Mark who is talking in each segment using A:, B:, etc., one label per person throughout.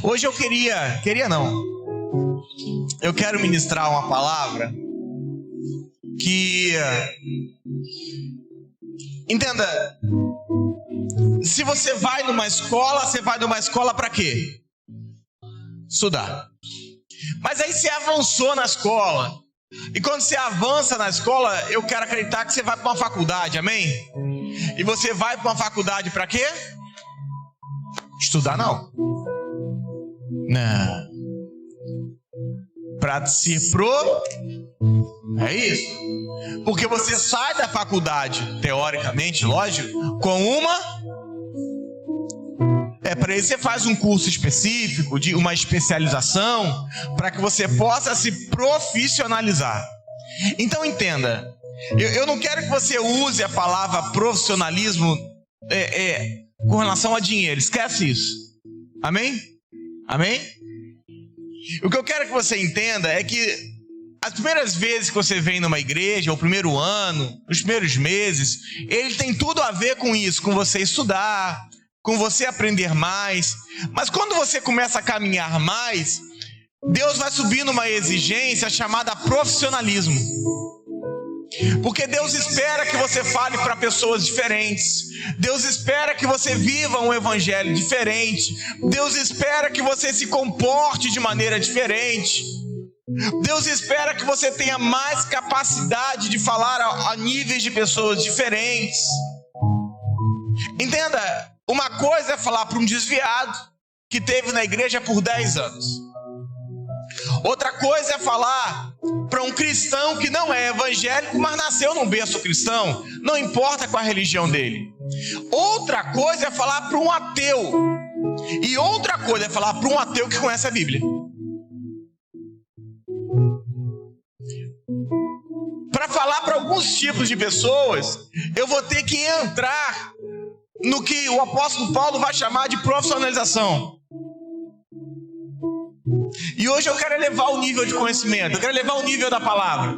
A: Hoje eu eu quero ministrar uma palavra que, entenda, se você vai numa escola para quê? Estudar. Mas aí você avançou na escola, e quando você avança na escola, eu quero acreditar que você vai para uma faculdade, amém? E você vai para uma faculdade para quê? Estudar não. Não. Para ser é isso. Porque você sai da faculdade, teoricamente, lógico, com uma... para isso você faz um curso específico, de uma especialização, para que você possa se profissionalizar. Então entenda, eu não quero que você use a palavra profissionalismo com relação a dinheiro, esquece isso. Amém? Amém? O que eu quero que você entenda é que as primeiras vezes que você vem numa igreja, o primeiro ano, os primeiros meses, ele tem tudo a ver com isso, com você estudar, com você aprender mais. Mas quando você começa a caminhar mais, Deus vai subindo uma exigência chamada profissionalismo. Porque Deus espera que você fale para pessoas diferentes. Deus espera que você viva um evangelho diferente. Deus espera que você se comporte de maneira diferente. Deus espera que você tenha mais capacidade de falar a níveis de pessoas diferentes. Entenda, uma coisa é falar para um desviado que esteve na igreja por 10 anos. Outra coisa é falar para um cristão que não é evangélico, mas nasceu num berço cristão, não importa qual a religião dele. Outra coisa é falar para um ateu. E outra coisa é falar para um ateu que conhece a Bíblia. Para falar para alguns tipos de pessoas, eu vou ter que entrar no que o apóstolo Paulo vai chamar de profissionalização. E hoje eu quero elevar o nível de conhecimento, eu quero elevar o nível da palavra.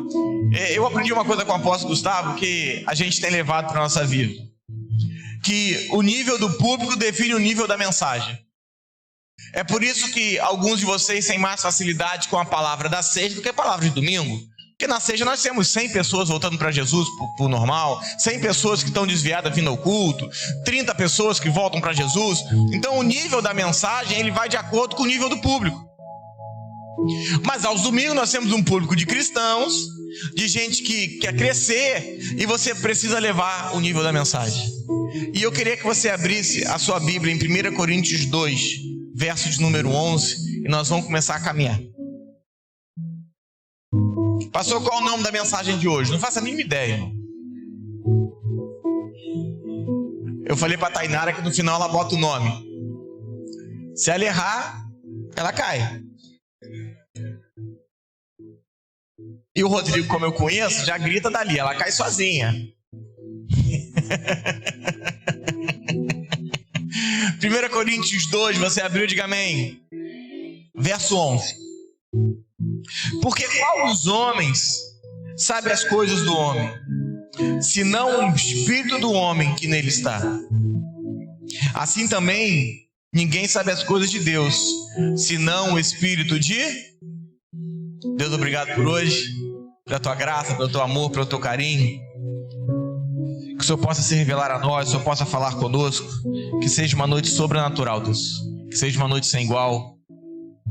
A: Eu aprendi uma coisa com o apóstolo Gustavo que a gente tem levado para a nossa vida. Que o nível do público define o nível da mensagem. É por isso que alguns de vocês têm mais facilidade com a palavra da sexta do que a palavra de domingo. Porque na sexta nós temos 100 pessoas voltando para Jesus por normal, 100 pessoas que estão desviadas vindo ao culto, 30 pessoas que voltam para Jesus. Então o nível da mensagem ele vai de acordo com o nível do público. Mas aos domingos nós temos um público de cristãos, de gente que quer crescer, e você precisa levar o nível da mensagem. E eu queria que você abrisse a sua Bíblia em 1 Coríntios 2, verso de número 11, e nós vamos começar a caminhar. Pastor, qual é o nome da mensagem de hoje? Não faço a mínima ideia, irmão. Eu falei para a Tainara que no final ela bota o nome. Se ela errar, ela cai. E o Rodrigo, como eu conheço, já grita dali, ela cai sozinha. 1 Coríntios 2, você abriu, diga amém. Verso 11. Porque qual dos homens sabe as coisas do homem, senão o espírito do homem que nele está? Assim também, ninguém sabe as coisas de Deus, senão o espírito de... Deus, obrigado por hoje, pela tua graça, pelo teu amor, pelo teu carinho. Que o Senhor possa se revelar a nós, que o Senhor possa falar conosco. Que seja uma noite sobrenatural, Deus. Que seja uma noite sem igual.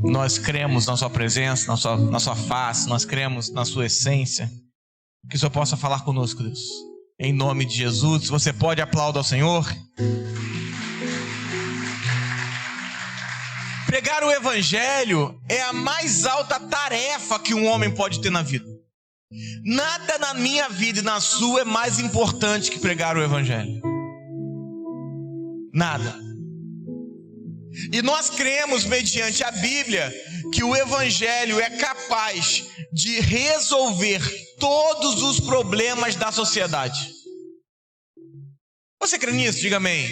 A: Nós cremos na sua presença, na sua face, nós cremos na sua essência. Que o Senhor possa falar conosco, Deus. Em nome de Jesus, se você pode, aplaudir ao Senhor. Pregar o evangelho é a mais alta tarefa que um homem pode ter na vida. Nada na minha vida e na sua é mais importante que pregar o evangelho. Nada. E nós cremos, mediante a Bíblia, que o evangelho é capaz de resolver todos os problemas da sociedade. Você crê nisso? Diga amém.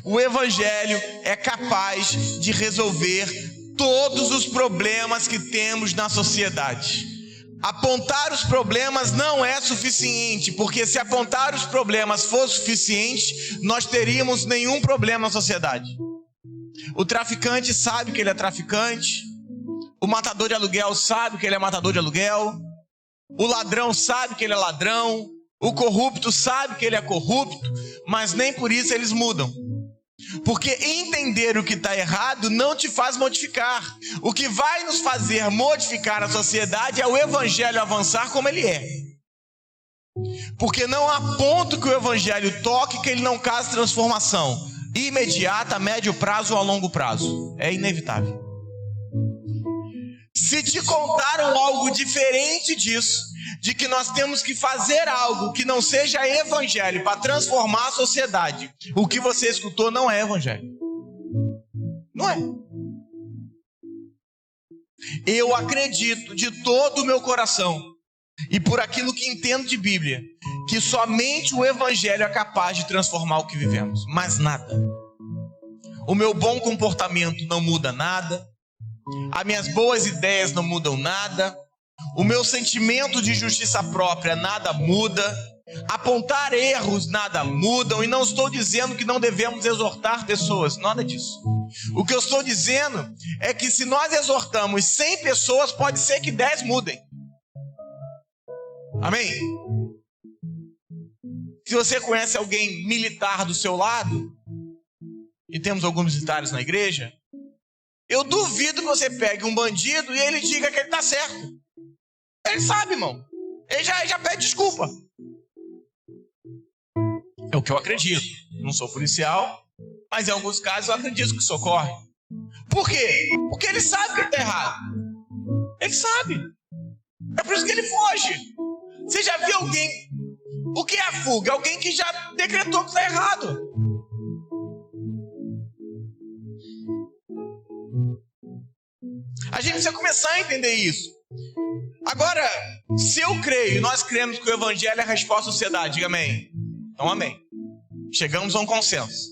A: O evangelho é capaz de resolver todos os problemas que temos na sociedade. Apontar os problemas não é suficiente, porque se apontar os problemas fosse suficiente, nós teríamos nenhum problema na sociedade. O traficante sabe que ele é traficante. O matador de aluguel sabe que ele é matador de aluguel. O ladrão sabe que ele é ladrão. O corrupto sabe que ele é corrupto. Mas nem por isso eles mudam. Porque entender o que está errado não te faz modificar. O que vai nos fazer modificar a sociedade é o evangelho avançar como ele é. Porque não há ponto que o evangelho toque que ele não cause transformação imediata, a médio prazo ou a longo prazo. É inevitável. Se te contaram algo diferente disso, de que nós temos que fazer algo que não seja evangelho para transformar a sociedade, o que você escutou não é evangelho. Não é. Eu acredito de todo o meu coração, e por aquilo que entendo de Bíblia, que somente o evangelho é capaz de transformar o que vivemos, mas nada. O meu bom comportamento não muda nada, as minhas boas ideias não mudam nada, o meu sentimento de justiça própria nada muda, apontar erros nada mudam, e não estou dizendo que não devemos exortar pessoas, nada disso. O que eu estou dizendo é que se nós exortamos 100 pessoas, pode ser que 10 mudem. Amém? Se você conhece alguém militar do seu lado, e temos alguns militares na igreja, eu duvido que você pegue um bandido e ele diga que ele está certo. Ele sabe, irmão. Ele já pede desculpa. É o que eu acredito. Não sou policial, mas em alguns casos eu acredito que isso ocorre. Por quê? Porque ele sabe que ele está errado. Ele sabe. É por isso que ele foge. Você já viu alguém... O que é a fuga? Alguém que já decretou que está errado. A gente precisa começar a entender isso. Agora, se eu creio, nós cremos que o evangelho é a resposta à sociedade, diga amém. Então amém. Chegamos a um consenso.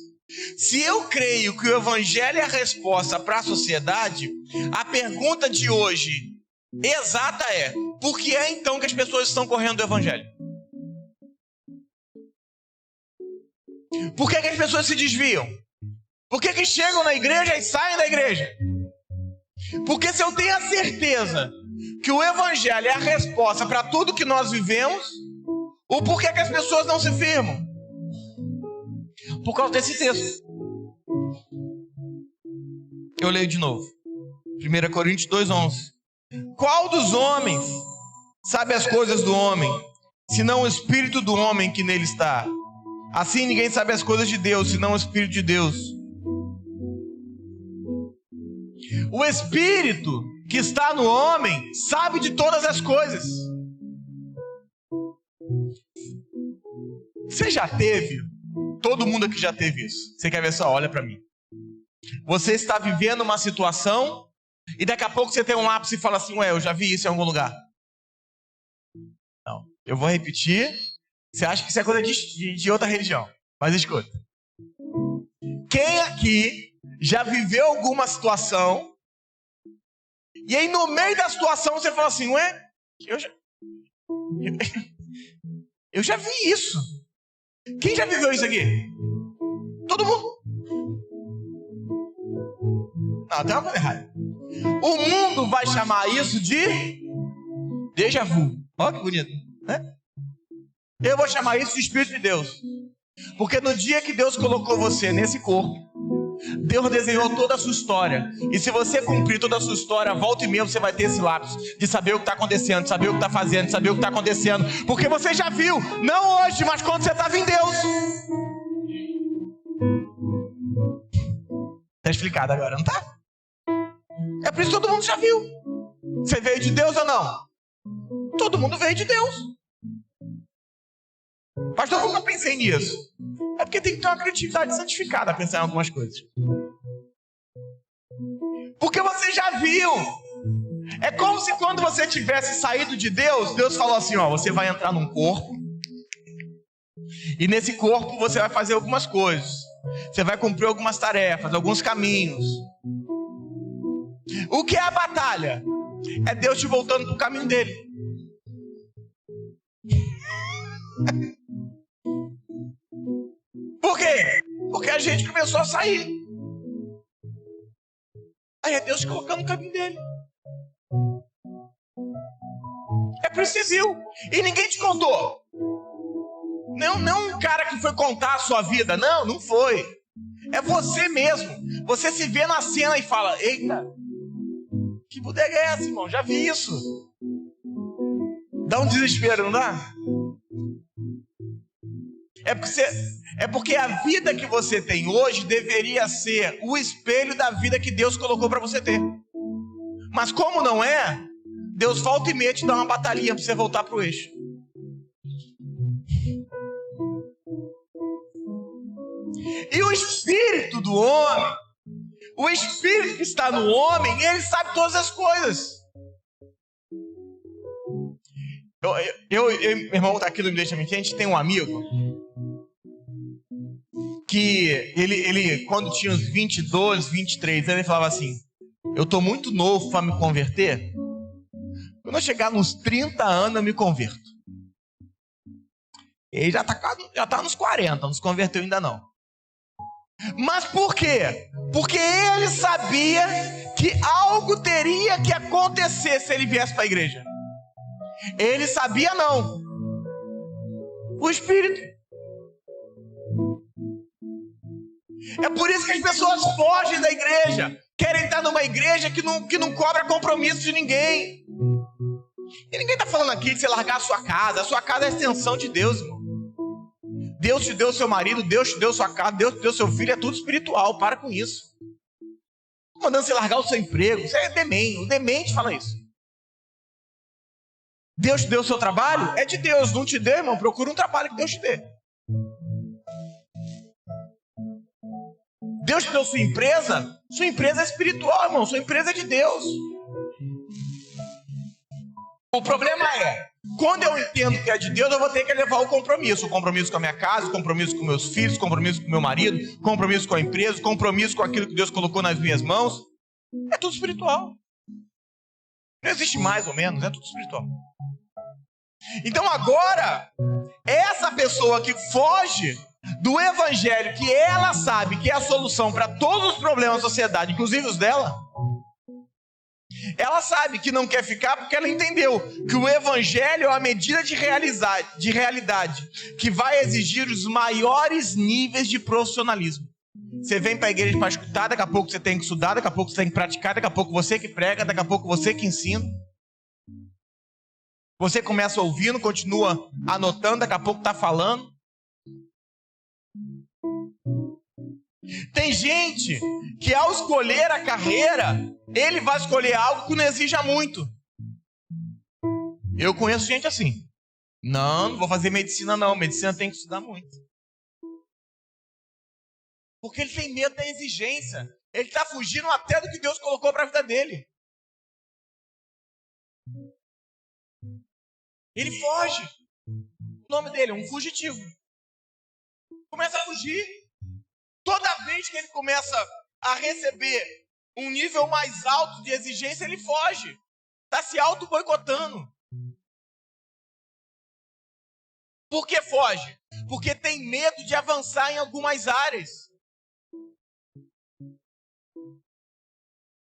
A: Se eu creio que o evangelho é a resposta para a sociedade, a pergunta de hoje exata é: por que é então que as pessoas estão correndo do evangelho? Por que as pessoas se desviam? Por que chegam na igreja e saem da igreja? Porque se eu tenho a certeza que o evangelho é a resposta para tudo que nós vivemos, o porquê que as pessoas não se firmam? Por causa desse texto. Eu leio de novo. 1 Coríntios 2:11. Qual dos homens sabe as coisas do homem, senão o Espírito do homem que nele está? Assim ninguém sabe as coisas de Deus, senão o Espírito de Deus. O Espírito que está no homem sabe de todas as coisas. Você já teve? Todo mundo aqui já teve isso. Você quer ver só? Olha para mim. Você está vivendo uma situação e daqui a pouco você tem um lápis e fala assim: ué, eu já vi isso em algum lugar. Não, eu vou repetir. Você acha que isso é coisa de outra religião, mas escuta. Quem aqui já viveu alguma situação e aí no meio da situação você fala assim: ué, eu já vi isso. Quem já viveu isso aqui? Todo mundo. Não, tem uma coisa errada. O mundo vai chamar isso de déjà vu. Olha que bonito, né? Eu vou chamar isso de Espírito de Deus. Porque no dia que Deus colocou você nesse corpo, Deus desenhou toda a sua história. E se você cumprir toda a sua história, volta e meia você vai ter esse lápis de saber o que está acontecendo, de saber o que está fazendo, de saber o que está acontecendo. Porque você já viu, não hoje, mas quando você estava em Deus. Está explicado agora, não está? É por isso que todo mundo já viu. Você veio de Deus ou não? Todo mundo veio de Deus. Pastor, como eu pensei nisso? É porque tem que ter uma criatividade santificada a pensar em algumas coisas. Porque você já viu. É como se quando você tivesse saído de Deus, Deus falou assim: ó, você vai entrar num corpo. E nesse corpo você vai fazer algumas coisas. Você vai cumprir algumas tarefas, alguns caminhos. O que é a batalha? É Deus te voltando para o caminho dele. Por quê? Porque a gente começou a sair. Aí é Deus colocando no caminho dele. É por isso que você viu. E ninguém te contou. Não um cara que foi contar a sua vida. Não foi. É você mesmo. Você se vê na cena e fala: eita, que bodega é essa, irmão? Já vi isso. Dá um desespero, não dá? É porque a vida que você tem hoje deveria ser o espelho da vida que Deus colocou para você ter. Mas como não é, Deus volta e meia te dá uma batalhinha para você voltar pro eixo. E o espírito do homem, o espírito que está no homem, ele sabe todas as coisas. Meu irmão tá aqui no Me Deixa Mentir, a gente tem um amigo que ele quando tinha uns 22, 23, ele falava assim: eu tô muito novo para me converter. Quando eu chegar nos 30 anos eu me converto. Ele já tá nos 40, não se converteu ainda não. Mas por quê? Porque ele sabia que algo teria que acontecer se ele viesse para a igreja. Ele sabia não. O Espírito. É por isso que as pessoas fogem da igreja. Querem estar numa igreja que não cobra compromisso de ninguém. E ninguém está falando aqui de você largar a sua casa. A sua casa é a extensão de Deus, irmão. Deus te deu seu marido, Deus te deu sua casa, Deus te deu seu filho, é tudo espiritual, para com isso. Mandando você largar o seu emprego, você é demente, o demente fala isso. Deus te deu o seu trabalho, é de Deus, não te deu, irmão, procura um trabalho que Deus te dê. Deus te deu sua empresa é espiritual, irmão, sua empresa é de Deus. O problema é, quando eu entendo que é de Deus, eu vou ter que levar o compromisso com a minha casa, o compromisso com meus filhos, o compromisso com meu marido, o compromisso com a empresa, o compromisso com aquilo que Deus colocou nas minhas mãos. É tudo espiritual. Não existe mais ou menos, é tudo espiritual. Então agora, essa pessoa que foge do evangelho, que ela sabe que é a solução para todos os problemas da sociedade, inclusive os dela, ela sabe que não quer ficar porque ela entendeu que o evangelho é uma medida de realidade que vai exigir os maiores níveis de profissionalismo. Você vem para a igreja para escutar, daqui a pouco você tem que estudar, daqui a pouco você tem que praticar, daqui a pouco você que prega, daqui a pouco você que ensina. Você começa ouvindo, continua anotando, daqui a pouco está falando. Tem gente que ao escolher a carreira, ele vai escolher algo que não exija muito. Eu conheço gente assim. Não vou fazer medicina não, medicina tem que estudar muito. Porque ele tem medo da exigência. Ele está fugindo até do que Deus colocou para a vida dele. Ele foge. O nome dele é um fugitivo. Começa a fugir. Toda vez que ele começa a receber um nível mais alto de exigência, ele foge. Está se auto-boicotando. Por que foge? Porque tem medo de avançar em algumas áreas.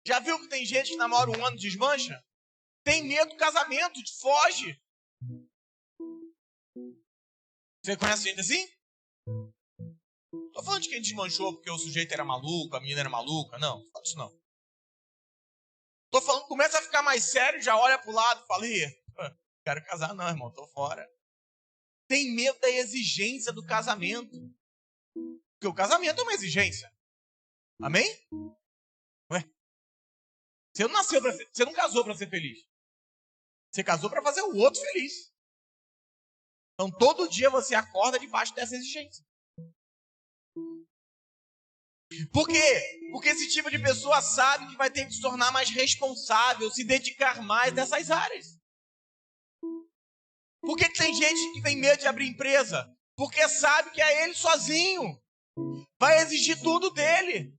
A: Já viu que tem gente que namora um ano e desmancha? Tem medo do casamento, foge. Você conhece gente assim? Tô falando de quem desmanchou porque o sujeito era maluco, a menina era maluca. Não falo isso não. Tô falando, começa a ficar mais sério, já olha pro lado e fala: não quero casar não, irmão, tô fora. Tem medo da exigência do casamento. Porque o casamento é uma exigência. Amém? Ué? Você não casou para ser feliz. Você casou para fazer o outro feliz. Então todo dia você acorda debaixo dessa exigência. Por quê? Porque esse tipo de pessoa sabe que vai ter que se tornar mais responsável, se dedicar mais nessas áreas. Por que tem gente que tem medo de abrir empresa? Porque sabe que é ele sozinho. Vai exigir tudo dele.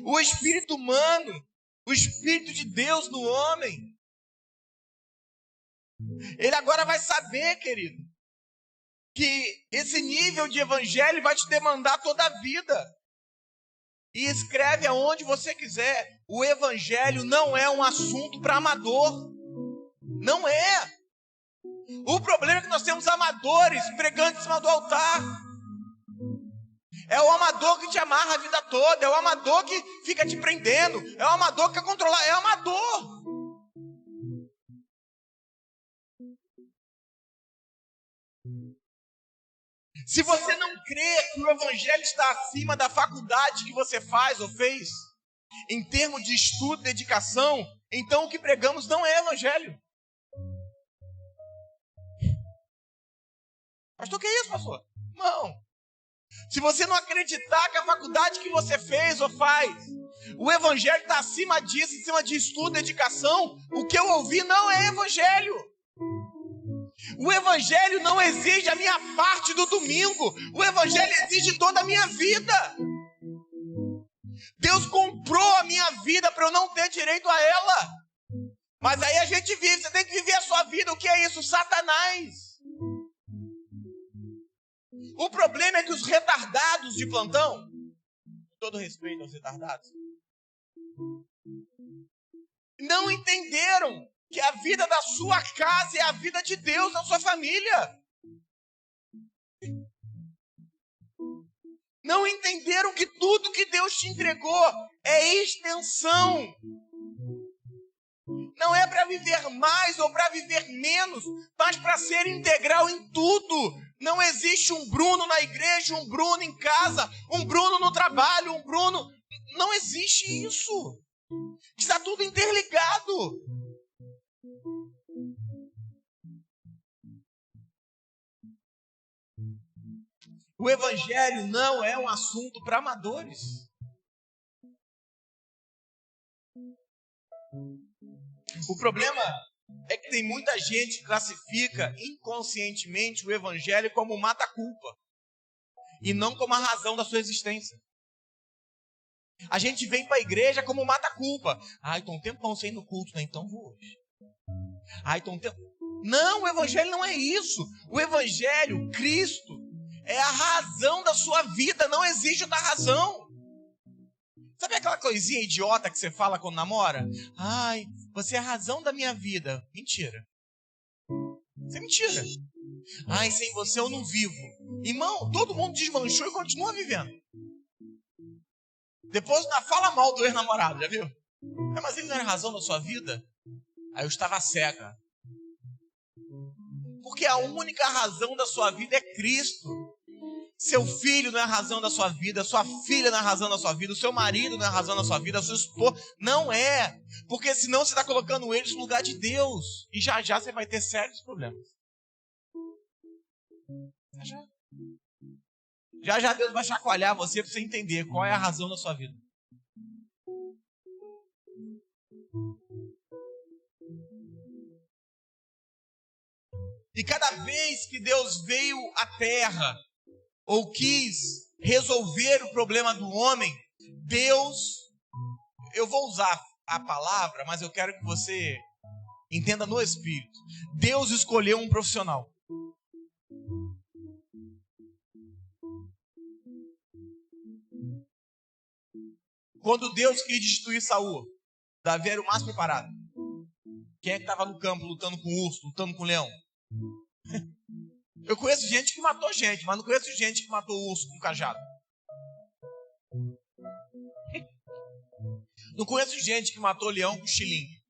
A: O espírito humano, o espírito de Deus no homem, ele agora vai saber, querido, que esse nível de evangelho vai te demandar toda a vida. E escreve aonde você quiser. O evangelho não é um assunto para amador. Não é. O problema é que nós temos amadores pregando em cima do altar. É o amador que te amarra a vida toda. É o amador que fica te prendendo. É o amador que quer controlar. É o amador. Se você não crê que o evangelho está acima da faculdade que você faz ou fez, em termos de estudo e dedicação, então o que pregamos não é evangelho. Pastor, o que é isso, pastor? Não. Se você não acreditar que a faculdade que você fez ou faz, o evangelho está acima disso, em cima de estudo e dedicação, o que eu ouvi não é evangelho. O evangelho não exige a minha parte do domingo. O evangelho exige toda a minha vida. Deus comprou a minha vida para eu não ter direito a ela. Mas aí a gente vive, você tem que viver a sua vida. O que é isso? Satanás. O problema é que os retardados de plantão, com todo respeito aos retardados, não entenderam que a vida da sua casa é a vida de Deus, da sua família. Não entenderam que tudo que Deus te entregou é extensão. Não é para viver mais ou para viver menos, mas para ser integral em tudo. Não existe um Bruno na igreja, um Bruno em casa, um Bruno no trabalho, um Bruno... Não existe isso. Está tudo interligado. O evangelho não é um assunto para amadores. O problema é que tem muita gente que classifica inconscientemente o evangelho como mata-culpa e não como a razão da sua existência. A gente vem para a igreja como mata-culpa. Estou um tempão sem ir no culto, né? Então vou hoje. Estou um tempo... Não, o evangelho não é isso. O evangelho, Cristo, é a razão da sua vida, não existe outra razão. Sabe aquela coisinha idiota que você fala quando namora? Você é a razão da minha vida. Mentira. Isso é mentira. Sem você eu não vivo. Irmão, todo mundo desmanchou e continua vivendo. Depois fala mal do ex-namorado, já viu? Mas ele não era a razão da sua vida? Aí eu estava cega. Porque a única razão da sua vida é Cristo. Seu filho não é a razão da sua vida, sua filha não é a razão da sua vida, o seu marido não é a razão da sua vida, a sua esposa não é. Porque senão você está colocando eles no lugar de Deus. E já já você vai ter sérios problemas. Já já Deus vai chacoalhar você para você entender qual é a razão da sua vida. E cada vez que Deus veio à terra, ou quis resolver o problema do homem, Deus, eu vou usar a palavra, mas eu quero que você entenda no espírito. Deus escolheu um profissional. Quando Deus quis destruir Saul, Davi era o mais preparado. Quem é que estava no campo lutando com o urso, lutando com o leão? Eu conheço gente que matou gente, mas não conheço gente que matou o urso com cajado. Não conheço gente que matou o leão com xilingue.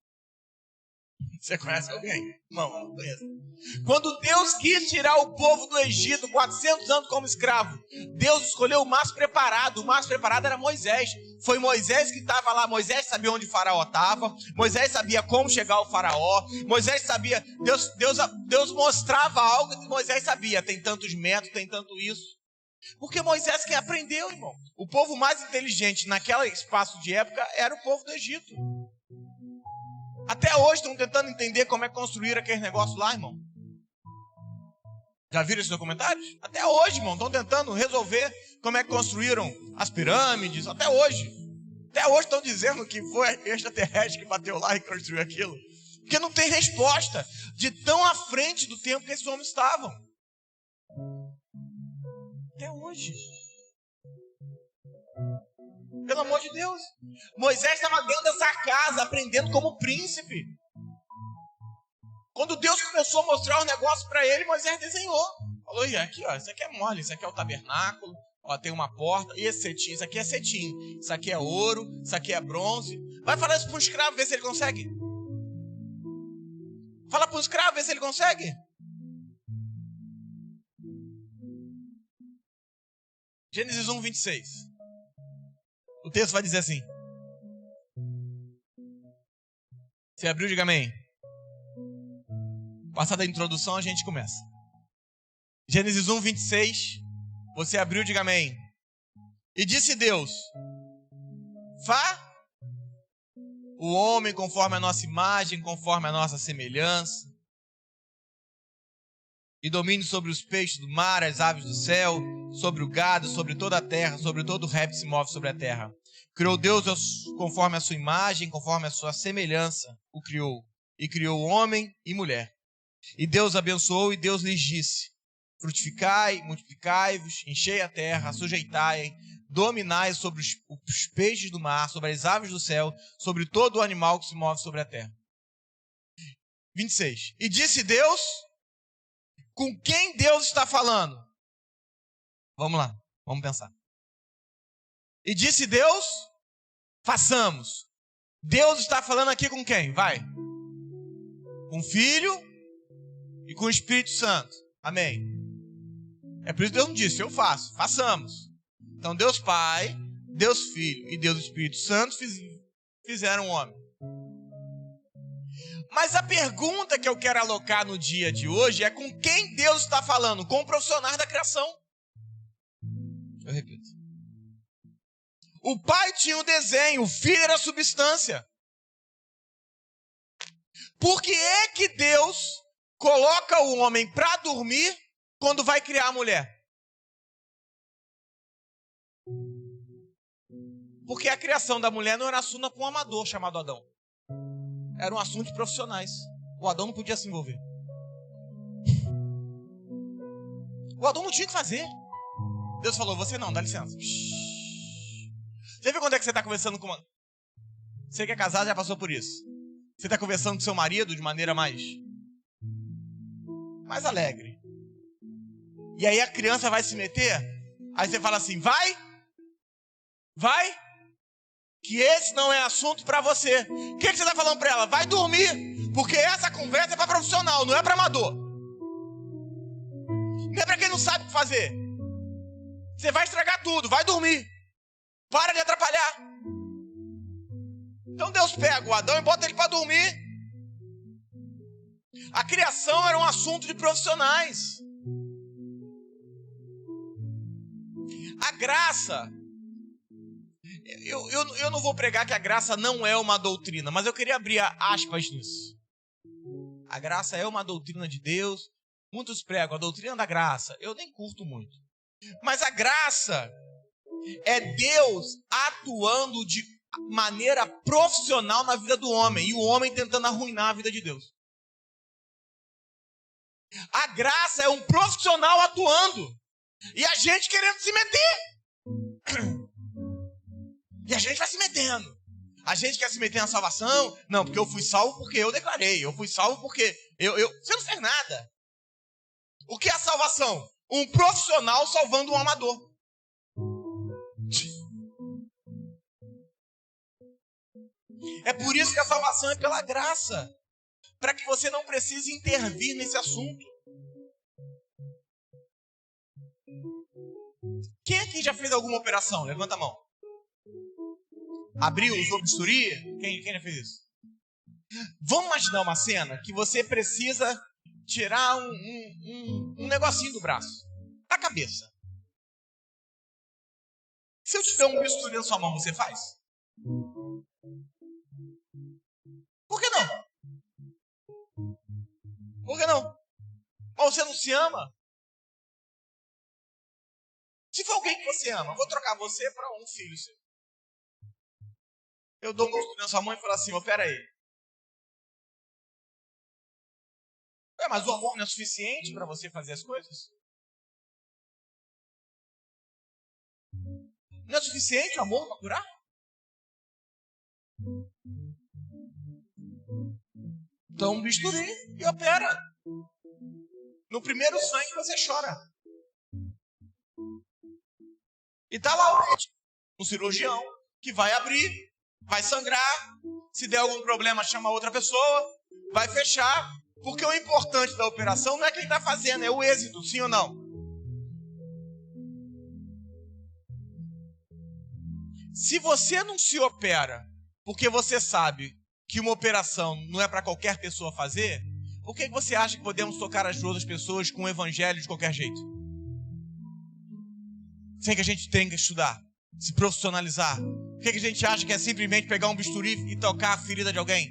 A: Você conhece alguém? Não conheço. Quando Deus quis tirar o povo do Egito, 400 anos como escravo, Deus escolheu o mais preparado. O mais preparado era Moisés. Foi Moisés que estava lá. Moisés sabia onde o faraó estava. Moisés sabia como chegar ao faraó. Moisés sabia. Deus mostrava algo que Moisés sabia. Tem tantos metros, tem tanto isso. Porque Moisés que aprendeu, irmão. O povo mais inteligente naquele espaço de época era o povo do Egito. Até hoje estão tentando entender como é construir aquele negócio lá, irmão. Já viram esses documentários? Até hoje, irmão, estão tentando resolver como é que construíram as pirâmides. Até hoje. Até hoje estão dizendo que foi extraterrestre que bateu lá e construiu aquilo. Porque não tem resposta de tão à frente do tempo que esses homens estavam. Até hoje. Pelo amor de Deus. Moisés estava dentro dessa casa, aprendendo como príncipe. Quando Deus começou a mostrar o negócio para ele, Moisés desenhou. Falou, e aqui, ó, isso aqui é mole, isso aqui é o tabernáculo, ó, tem uma porta, e esse cetim, isso aqui é cetim, isso aqui é ouro, isso aqui é bronze. Vai falar isso para um escravo, ver se ele consegue. Fala para um escravo, ver se ele consegue. Gênesis 1, 26. O texto vai dizer assim. Você abriu, diga amém. Passada a introdução, a gente começa. Gênesis 1, 26. Você abriu, diga amém. E disse Deus: Fá o homem conforme a nossa imagem, conforme a nossa semelhança, e domine sobre os peixes do mar, as aves do céu, sobre o gado, sobre toda a terra, sobre todo o réptil que se move sobre a terra. Criou Deus conforme a sua imagem, conforme a sua semelhança, o criou. E criou homem e mulher. E Deus abençoou e Deus lhes disse: frutificai, multiplicai-vos, enchei a terra, sujeitai, dominai sobre os peixes do mar, sobre as aves do céu, sobre todo o animal que se move sobre a terra. 26. E disse Deus, com quem Deus está falando? Vamos lá, vamos pensar. E disse Deus, façamos. Deus está falando aqui com quem? Vai. Com o Filho e com o Espírito Santo. Amém. É por isso que Deus não disse, eu faço, façamos. Então Deus Pai, Deus Filho e Deus Espírito Santo fizeram o homem. Mas a pergunta que eu quero alocar no dia de hoje é com quem Deus está falando? Com profissionais da criação. Eu repito. O Pai tinha o desenho, o Filho era a substância. Por que é que Deus coloca o homem para dormir quando vai criar a mulher? Porque a criação da mulher não era assunto para um amador chamado Adão. Era um assunto de profissionais. O Adão não podia se envolver. O Adão não tinha o que fazer. Deus falou, você não, dá licença. Você vê quando é que você está conversando com uma... Você que é casado já passou por isso. Você está conversando com seu marido de maneira mais alegre. E aí a criança vai se meter. Aí você fala assim, vai, que esse não é assunto para você. O que você está falando para ela? Vai dormir, porque essa conversa é para profissional, não é para amador. Não é para quem não sabe o que fazer. Você vai estragar tudo, vai dormir. Para de atrapalhar. Então Deus pega o Adão e bota ele para dormir. A criação era um assunto de profissionais. A graça... Eu não vou pregar que a graça não é uma doutrina, mas eu queria abrir aspas nisso. A graça é uma doutrina de Deus. Muitos pregam a doutrina da graça. Eu nem curto muito. Mas a graça é Deus atuando de maneira profissional na vida do homem. E o homem tentando arruinar a vida de Deus. A graça é um profissional atuando. E a gente querendo se meter. E a gente vai se metendo. A gente quer se meter na salvação. Não, porque eu fui salvo porque eu declarei. Eu fui salvo porque Você não fez nada. O que é a salvação? Um profissional salvando um amador. É por isso que a salvação é pela graça. Para que você não precise intervir nesse assunto. Quem aqui já fez alguma operação? Levanta a mão. Abriu, usou bisturi? Quem já fez isso? Vamos imaginar uma cena que você precisa tirar um negocinho do braço. Da cabeça. Se eu tiver um bisturi na sua mão, você faz? Por que não? Por que não? Mas você não se ama? Se for alguém que você ama, eu vou trocar você para um filho seu. Eu dou um bisturi na sua mão e falo assim, pera aí. Mas o amor não é suficiente para você fazer as coisas? Não é suficiente o amor para curar? Toma um bisturi e opera. No primeiro sangue você chora. E tá lá o médico, um cirurgião, que vai abrir, vai sangrar. Se der algum problema, chama outra pessoa, vai fechar. Porque o importante da operação não é quem está fazendo, é o êxito, sim ou não? Se você não se opera porque você sabe que uma operação não é para qualquer pessoa fazer, por que você acha que podemos tocar as outras pessoas com o evangelho de qualquer jeito? Sem que a gente tenha que estudar, se profissionalizar. Por que a gente acha que é simplesmente pegar um bisturi e tocar a ferida de alguém?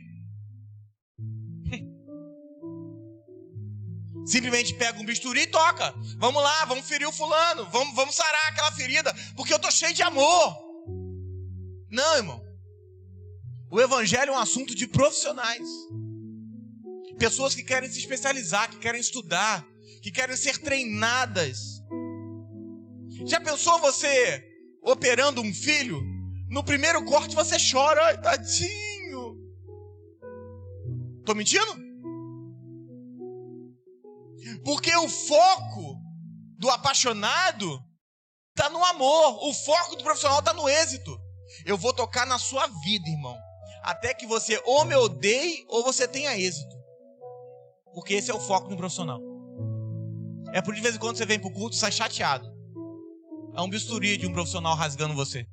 A: Simplesmente pega um bisturi e toca. Vamos lá, vamos ferir o fulano, vamos sarar aquela ferida, porque eu tô cheio de amor. Não, irmão. O evangelho é um assunto de profissionais. Pessoas que querem se especializar, que querem estudar, que querem ser treinadas. Já pensou você operando um filho? No primeiro corte você chora. Ai, tadinho. Tô mentindo? Porque o foco do apaixonado tá no amor. O foco do profissional tá no êxito. Eu vou tocar na sua vida, irmão. Até que você ou me odeie ou você tenha êxito. Porque esse é o foco do profissional. É por de vez em quando você vem pro culto e sai chateado. É um bisturi de um profissional rasgando você.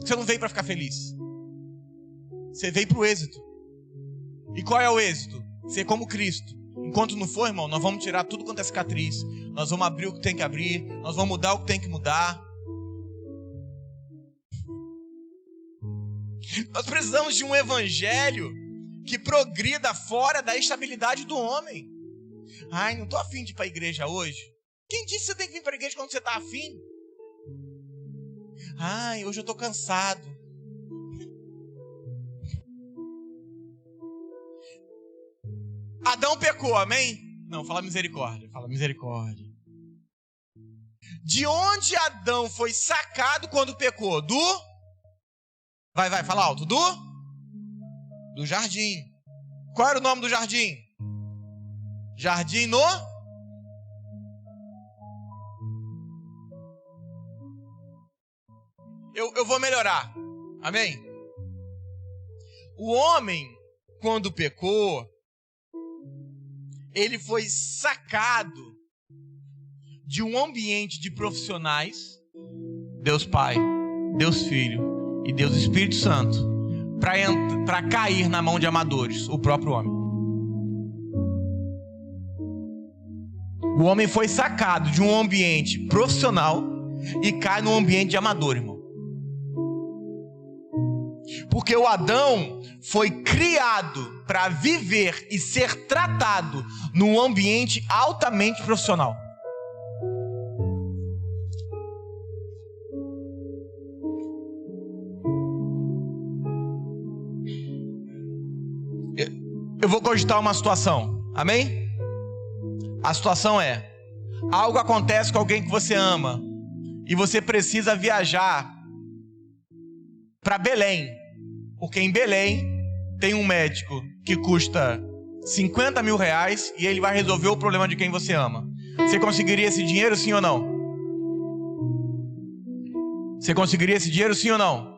A: Você não veio para ficar feliz. Você veio pro êxito. E qual é o êxito? Ser como Cristo. Enquanto não for, irmão, nós vamos tirar tudo quanto é cicatriz. Nós vamos abrir o que tem que abrir. Nós vamos mudar o que tem que mudar. Nós precisamos de um evangelho que progrida fora da estabilidade do homem. Ai, não tô afim de ir para a igreja hoje. Quem disse que você tem que vir para a igreja quando você tá afim? Ai, hoje eu tô cansado. Adão pecou, amém? Não, fala misericórdia, fala misericórdia. De onde Adão foi sacado quando pecou? Vai, fala alto. Do jardim. Qual era o nome do jardim? Jardim no... Eu vou melhorar. Amém? O homem, quando pecou, ele foi sacado de um ambiente de profissionais, Deus Pai, Deus Filho e Deus Espírito Santo, para cair na mão de amadores, o próprio homem. O homem foi sacado de um ambiente profissional e cai num ambiente de amador, irmão. Porque o Adão foi criado para viver e ser tratado num ambiente altamente profissional. Eu vou cogitar uma situação, amém? A situação é: algo acontece com alguém que você ama e você precisa viajar para Belém, porque em Belém tem um médico que custa 50 mil reais e ele vai resolver o problema de quem você ama. Você conseguiria esse dinheiro, sim ou não? Você conseguiria esse dinheiro, sim ou não?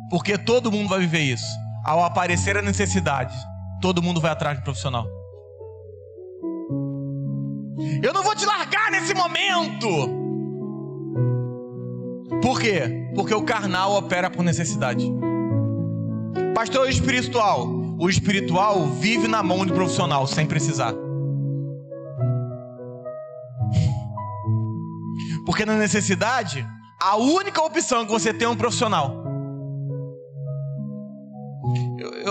A: Porque todo mundo vai viver isso. Ao aparecer a necessidade, todo mundo vai atrás de um profissional. Eu não vou te largar nesse momento. Por quê? Porque o carnal opera por necessidade. Pastor, o espiritual vive na mão do profissional sem precisar. Porque na necessidade, a única opção que você tem é um profissional.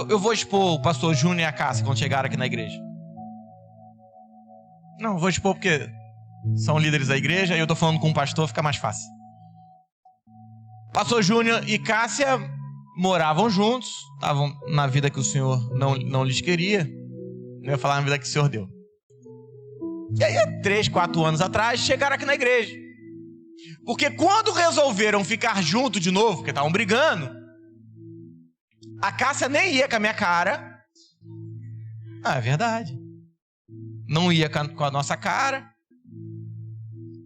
A: Eu vou expor o pastor Júnior e a Cássia quando chegaram aqui na igreja. Não, vou expor porque são líderes da igreja e eu tô falando com um pastor, fica mais fácil. Pastor Júnior e Cássia moravam juntos, estavam na vida que o Senhor não lhes queria. Não ia falar na vida que o Senhor deu. E aí, 3, 4 anos atrás, chegaram aqui na igreja. Porque quando resolveram ficar juntos de novo, porque estavam brigando, a Cássia nem ia com a minha cara. É verdade. Não ia com a nossa cara.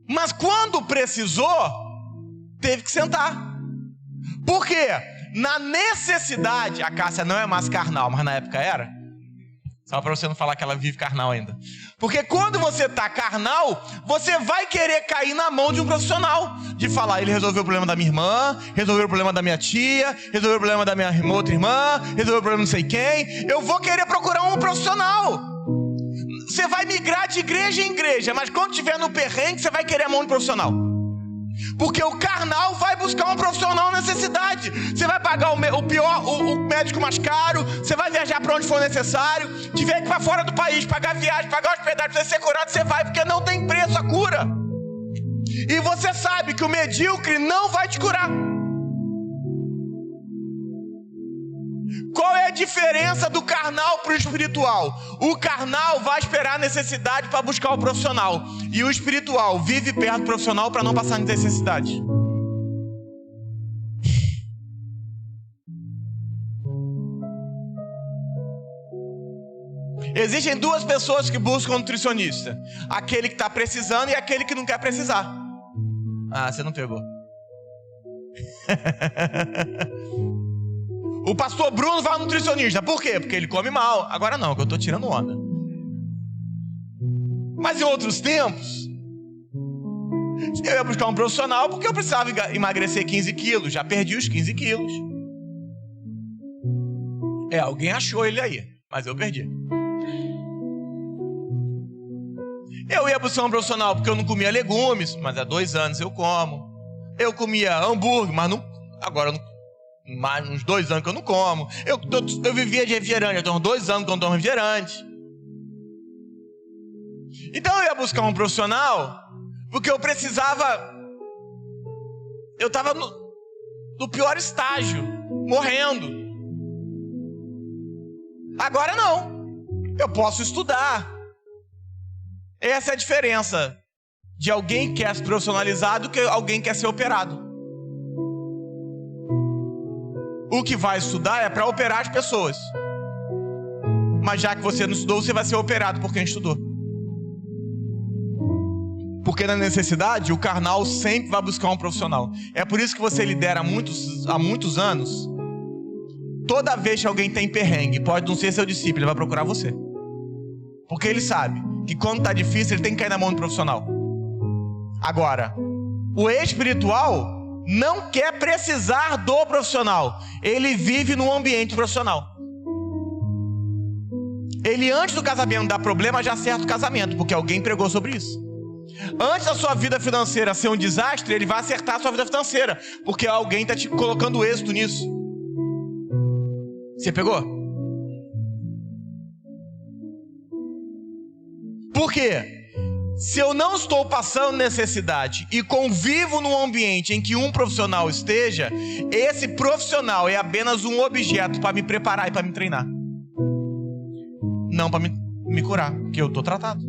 A: Mas quando precisou, teve que sentar. Por quê? Na necessidade, a Cássia não é mais carnal, mas na época era. Só para você não falar que ela vive carnal ainda. Porque quando você está carnal, você vai querer cair na mão de um profissional. De falar, ele resolveu o problema da minha irmã, resolveu o problema da minha tia, resolveu o problema da minha outra irmã, resolveu o problema de não sei quem. Eu vou querer procurar um profissional. Você vai migrar de igreja em igreja, mas quando estiver no perrengue, você vai querer a mão de profissional. Porque o carnal vai buscar um profissional na necessidade. Você vai pagar o médico mais caro, você vai viajar para onde for necessário, tiver que ir para fora do país, pagar viagem, pagar hospedagem para você ser curado, você vai, porque não tem preço a cura. E você sabe que o medíocre não vai te curar. Qual é a diferença do carnal para o espiritual? O carnal vai esperar a necessidade para buscar o profissional. E o espiritual vive perto do profissional para não passar necessidade. Existem duas pessoas que buscam um nutricionista. Aquele que está precisando e aquele que não quer precisar. Ah, você não pegou. O pastor Bruno vai ao nutricionista. Por quê? Porque ele come mal. Agora não, que eu estou tirando onda. Mas em outros tempos, eu ia buscar um profissional porque eu precisava emagrecer 15 quilos. Já perdi os 15 quilos. Alguém achou ele aí, mas eu perdi. Eu ia buscar um profissional porque eu não comia legumes, mas há 2 anos eu como. Eu comia hambúrguer, mas não, agora não. Mais uns 2 anos que eu não como. Eu vivia de refrigerante, eu tenho uns 2 anos que eu não tomo refrigerante. Então eu ia buscar um profissional porque eu precisava. Eu estava no pior estágio, morrendo. Agora não. Eu posso estudar. Essa é a diferença de alguém que quer se profissionalizar do que alguém que quer ser operado. O que vai estudar é para operar as pessoas. Mas já que você não estudou, você vai ser operado por quem estudou. Porque na necessidade, o carnal sempre vai buscar um profissional. É por isso que você lidera há muitos anos. Toda vez que alguém tem perrengue, pode não ser seu discípulo, ele vai procurar você. Porque ele sabe que quando está difícil, ele tem que cair na mão do profissional. Agora, o espiritual não quer precisar do profissional. Ele vive num ambiente profissional. Ele, antes do casamento dar problema, já acerta o casamento, porque alguém pregou sobre isso. Antes da sua vida financeira ser um desastre, ele vai acertar a sua vida financeira, porque alguém está te colocando êxito nisso. Você pegou? Por quê? Se eu não estou passando necessidade e convivo num ambiente em que um profissional esteja, esse profissional é apenas um objeto para me preparar e para me treinar. Não para me curar, porque eu estou tratado.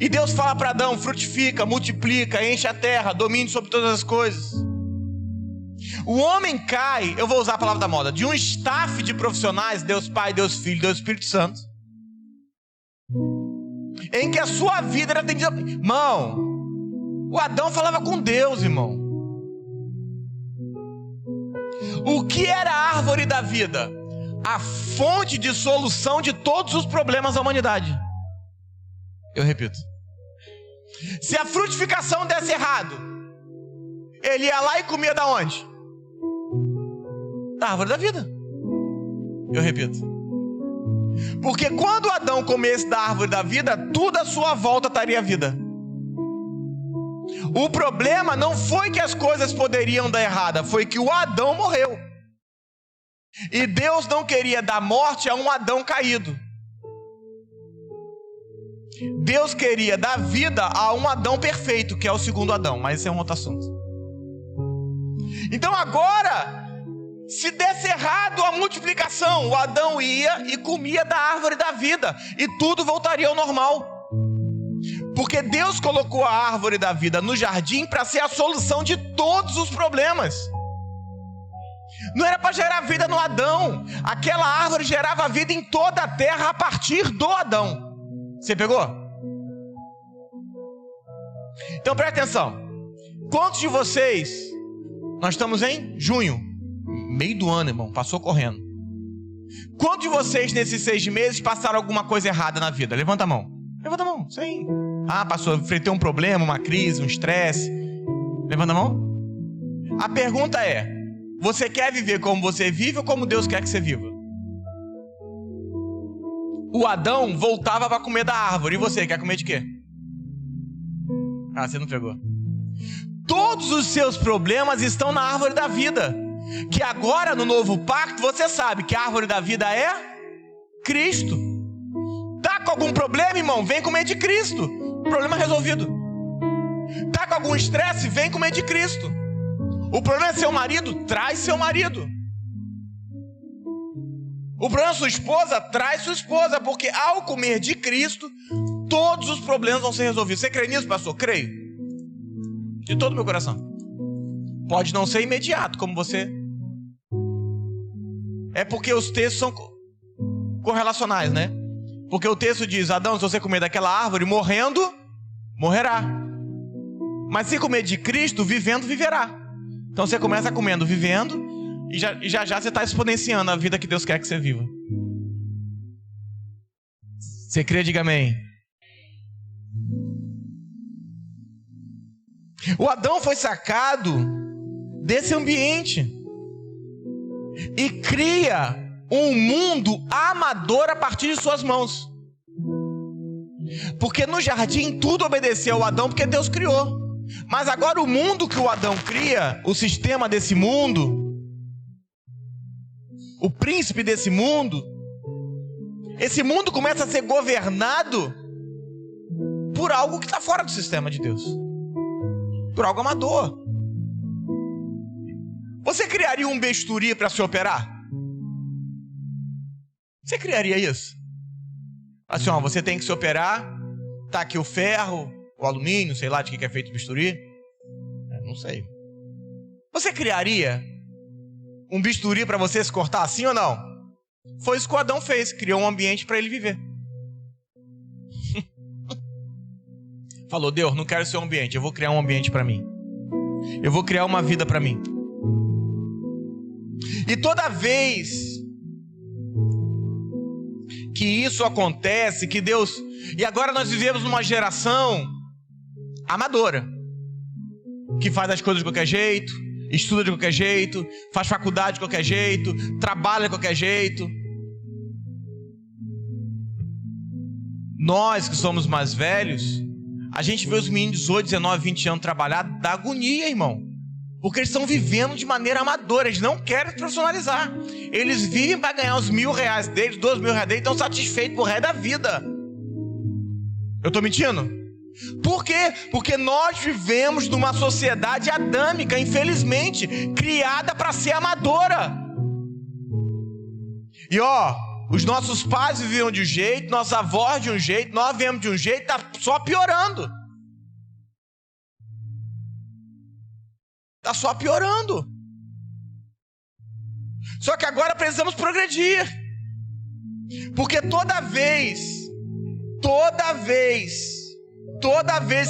A: E Deus fala para Adão: frutifica, multiplica, enche a terra, domine sobre todas as coisas. O homem cai, eu vou usar a palavra da moda, de um staff de profissionais, Deus Pai, Deus Filho, Deus Espírito Santo, em que a sua vida era atendida. Irmão, o Adão falava com Deus, irmão. O que era a árvore da vida? A fonte de solução de todos os problemas da humanidade. Eu repito. Se a frutificação desse errado, ele ia lá e comia da onde? Da árvore da vida. Eu repito. Porque quando Adão comesse da árvore da vida, tudo à sua volta estaria vida. O problema não foi que as coisas poderiam dar errada, foi que o Adão morreu. E Deus não queria dar morte a um Adão caído. Deus queria dar vida a um Adão perfeito, que é o segundo Adão, mas esse é um outro assunto. Então agora, se desse errado a multiplicação, o Adão ia e comia da árvore da vida, e tudo voltaria ao normal. Porque Deus colocou a árvore da vida no jardim para ser a solução de todos os problemas. Não era para gerar vida no Adão. Aquela árvore gerava vida em toda a terra a partir do Adão. Você pegou? Então presta atenção. Quantos de vocês... Nós estamos em junho. Meio do ano, irmão. Passou correndo. Quantos de vocês nesses 6 meses passaram alguma coisa errada na vida? Levanta a mão. Levanta a mão. Sim. Ah, passou. Enfrentei um problema, uma crise, um estresse. Levanta a mão. A pergunta é... Você quer viver como você vive ou como Deus quer que você viva? O Adão voltava para comer da árvore. E você quer comer de quê? Ah, você não pegou. Todos os seus problemas estão na árvore da vida. Que agora no novo pacto você sabe que a árvore da vida é Cristo. Tá com algum problema, irmão? Vem comer de Cristo. Problema resolvido. Tá com algum estresse? Vem comer de Cristo. O problema é seu marido? Traz seu marido. O problema é sua esposa? Traz sua esposa. Porque ao comer de Cristo, todos os problemas vão ser resolvidos. Você crê nisso, pastor? Creio. De todo o meu coração. Pode não ser imediato, como você... É porque os textos são correlacionais, né? Porque o texto diz, Adão, se você comer daquela árvore, morrendo, morrerá. Mas se comer de Cristo, vivendo, viverá. Então você começa comendo, vivendo, e já você está exponenciando a vida que Deus quer que você viva. Você crê? Diga amém. O Adão foi sacado desse ambiente e cria um mundo amador a partir de suas mãos. Porque no jardim tudo obedeceu ao Adão porque Deus criou. Mas agora o mundo que o Adão cria, o sistema desse mundo, o príncipe desse mundo, esse mundo começa a ser governado por algo que está fora do sistema de Deus. Por algo amador. Você criaria um bisturi para se operar? Você criaria isso? Assim, ó, você tem que se operar, tá aqui o ferro, o alumínio, sei lá de que é feito o bisturi. Não sei. Você criaria um bisturi para você se cortar assim ou não? Foi isso que o Adão fez, criou um ambiente para ele viver. Falou, Deus, não quero seu ambiente, eu vou criar um ambiente para mim. Eu vou criar uma vida para mim. E toda vez que isso acontece, que Deus... E agora nós vivemos numa geração amadora, que faz as coisas de qualquer jeito, estuda de qualquer jeito, faz faculdade de qualquer jeito, trabalha de qualquer jeito. Nós que somos mais velhos, a gente vê os meninos de 18, 19, 20 anos trabalhar, dá agonia, irmão. Porque eles estão vivendo de maneira amadora, eles não querem se profissionalizar. Eles vivem para ganhar os R$1.000 deles, R$2.000 deles, estão satisfeitos por resto da vida. Eu estou mentindo? Por quê? Porque nós vivemos numa sociedade adâmica, infelizmente, criada para ser amadora. E ó, os nossos pais viviam de um jeito, nossos avós de um jeito, nós vivemos de um jeito, tá só piorando. Tá só piorando. Só que agora precisamos progredir. Porque toda vez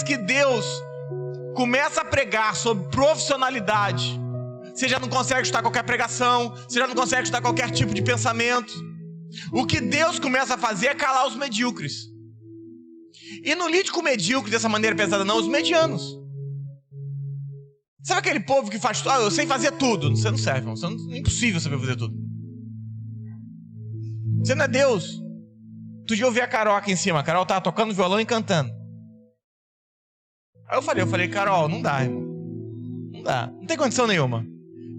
A: que Deus começa a pregar sobre profissionalidade, você já não consegue escutar qualquer pregação, você já não consegue escutar qualquer tipo de pensamento. O que Deus começa a fazer é calar os medíocres. E não lide com medíocres dessa maneira pesada, não, os medianos. Sabe aquele povo que faz tudo? Ah, eu sei fazer tudo. Você não serve, irmão. É impossível saber fazer tudo. Você não é Deus. Outro dia eu vi a Carol aqui em cima. A Carol tava tocando violão e cantando. Aí eu falei, Carol, não dá, irmão. Não dá. Não tem condição nenhuma.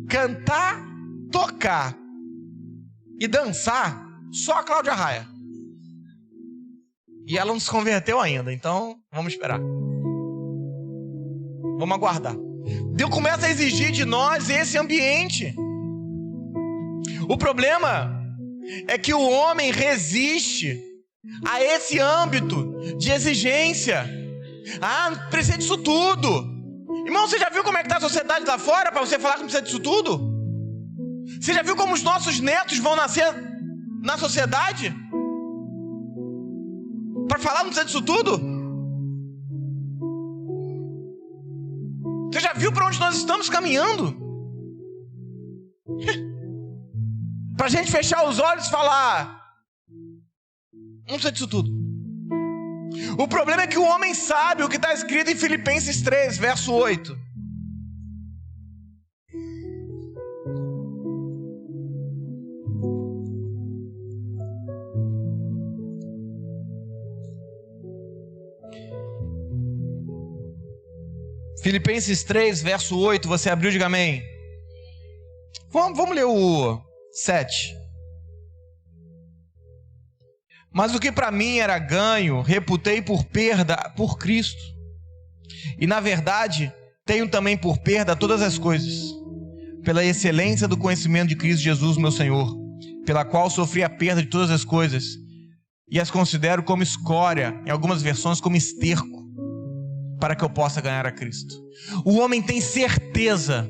A: Cantar, tocar e dançar, só a Cláudia Raia. E ela não se converteu ainda, então vamos esperar. Vamos aguardar. Deus começa a exigir de nós esse ambiente. O problema é que o homem resiste a esse âmbito de exigência. Ah, não precisa disso tudo. Irmão, você já viu como é que está a sociedade lá fora para você falar que não precisa disso tudo? Você já viu como os nossos netos vão nascer na sociedade? Para falar não precisa disso tudo? Você já viu para onde nós estamos caminhando? Para a gente fechar os olhos e falar, não precisa disso tudo. O problema é que o homem sabe o que está escrito em Filipenses 3, verso 8. Filipenses 3, verso 8, você abriu, diga amém. Vamos ler o 7. Mas o que para mim era ganho, reputei por perda por Cristo. E na verdade, tenho também por perda todas as coisas, pela excelência do conhecimento de Cristo Jesus, meu Senhor, pela qual sofri a perda de todas as coisas, e as considero como escória, em algumas versões como esterco, para que eu possa ganhar a Cristo. O homem tem certeza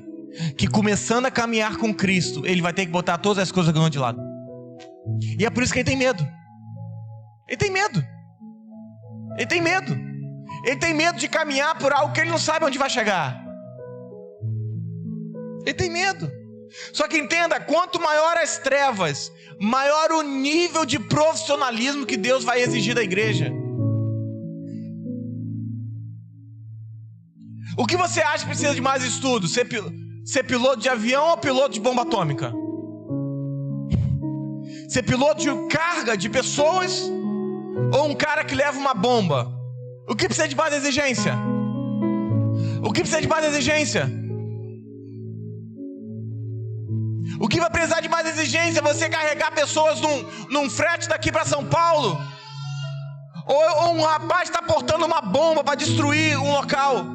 A: que começando a caminhar com Cristo, ele vai ter que botar todas as coisas que ganhou de lado. E é por isso que ele tem medo. Ele tem medo. Ele tem medo. Ele tem medo de caminhar por algo que ele não sabe onde vai chegar. Ele tem medo. Só que entenda, quanto maior as trevas, maior o nível de profissionalismo que Deus vai exigir da igreja. O que você acha que precisa de mais estudo? Ser piloto de avião ou piloto de bomba atômica? Ser piloto de carga de pessoas ou um cara que leva uma bomba? O que precisa de mais exigência? O que precisa de mais exigência? O que vai precisar de mais exigência? Você carregar pessoas num frete daqui para São Paulo? Ou um rapaz está portando uma bomba para destruir um local?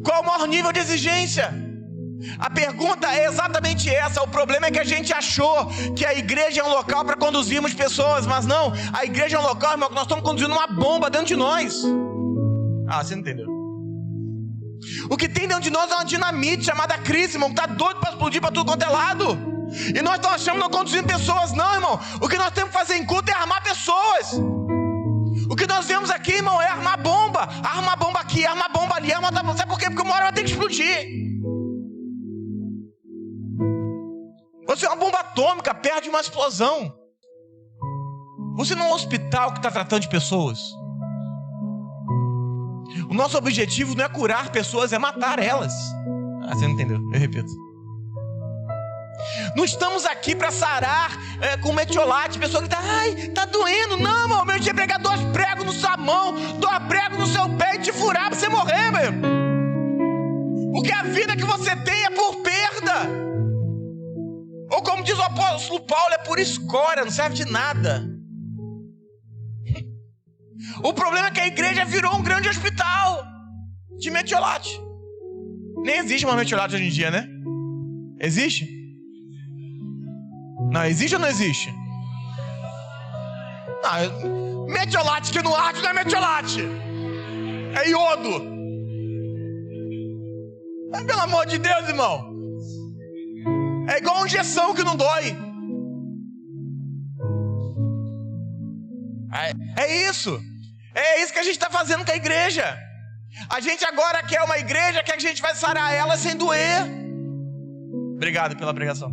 A: Qual o maior nível de exigência? A pergunta é exatamente essa. O problema é que a gente achou que a igreja é um local para conduzirmos pessoas, mas não. A igreja é um local, irmão, que nós estamos conduzindo uma bomba dentro de nós. Ah, você não entendeu. O que tem dentro de nós é uma dinamite chamada crise, irmão, que está doido para explodir para tudo quanto é lado. E nós estamos achando que não conduzimos pessoas, não, irmão. O que nós temos que fazer em culto é armar pessoas. O que nós vemos aqui, irmão, é armar bomba. Arma bomba aqui, arma bomba ali, arma... Sabe por quê? Porque uma hora vai ter que explodir. Você é uma bomba atômica, perde uma explosão. Você não é um hospital que está tratando de pessoas. O nosso objetivo não é curar pessoas, é matar elas. Ah, você não entendeu, eu repito. Não estamos aqui para sarar com metiolate. Pessoa que está, ai, tá doendo. Não, irmão, meu dia é pregar 2 pregos na sua mão, 2 pregos no seu pé e te furar para você morrer, meu irmão. Porque a vida que você tem é por perda. Ou como diz o apóstolo Paulo, é por escória, não serve de nada. O problema é que a igreja virou um grande hospital de metiolate. Nem existe mais metiolate hoje em dia, né? Existe? Não, existe ou não existe? Não, metiolate que não arde não é metiolate. É iodo. Mas pelo amor de Deus, irmão. É igual uma injeção que não dói. É isso. É isso que a gente está fazendo com a igreja. A gente agora quer uma igreja que a gente vai sarar ela sem doer. Obrigado pela pregação.